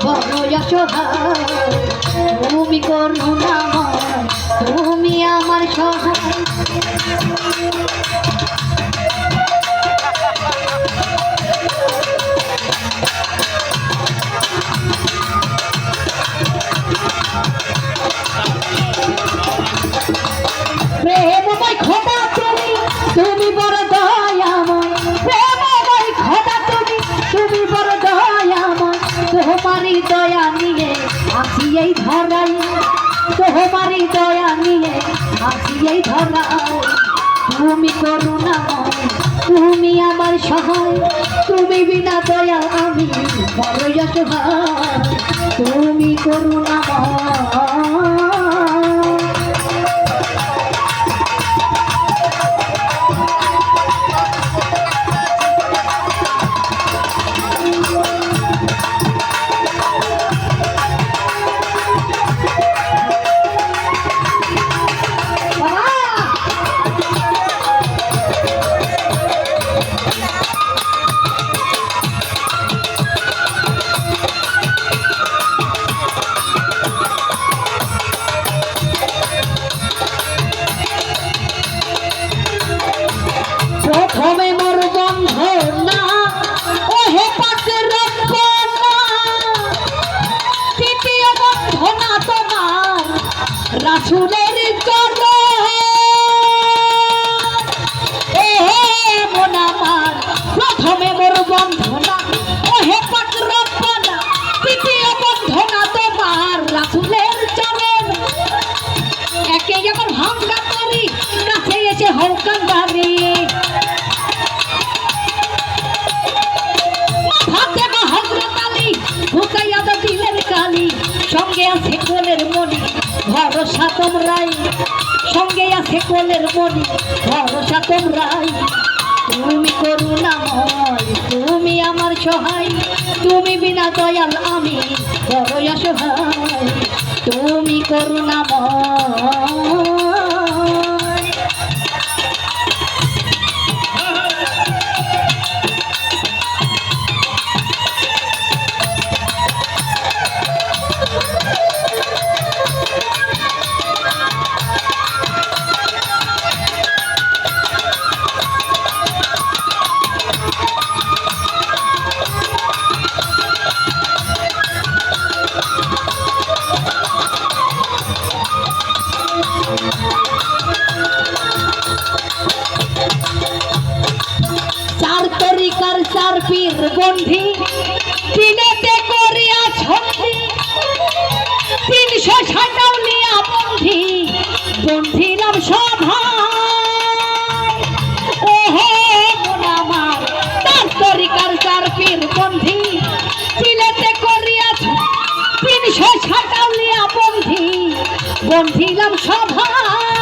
বড় অসহায় তুমি করুণাময় তুমি আমার সহায় প্রেমময় খোদা তুমি বড় দয়াময় প্রেমময় খোদা তুমি বড় দয়াময় তোমারই দয়া নিয়ে আসি এই ধরাই তোমারই দয়া নিয়ে আসি এই ধরাই তুমি করুণাময় তুমি আমার সহায় তুমি বিনা দয়া আমি বড় অসহায় তুমি করুণাময় প্রথমে মোর বন্ধনা ও হে পাকের রব্বানা দ্বিতীয় বন্ধনা তোমার রাসূলের জন্য এ মন আমার প্রথমে মোর বন্ধনা ও হে পাকের রব্বানা দ্বিতীয় বন্ধনা তোমার রাসূলের চরণ একে আমার ভাঙ্গা করি কাছে এসে হলকান বাড়ি সঙ্গে আছে কোলের মনি ভরসা তোমরাই সঙ্গে আছে কোলের মনি ভরসা তোমরাই তুমি করুণাময় তুমি আমার সহায় তুমি বিনা দয়াল আমি বড় অসহায় তুমি করুণাময় চার পীর বন্ধি তিনেতে করিয়া ছন্দি 360 লিয়া বন্ধি বন্ধিলাম সভায় ওহে মন আমার তার তরিকার চার পীর বন্ধি তিনেতে করিয়া 360 লিয়া বন্ধি বন্ধিলাম সভায়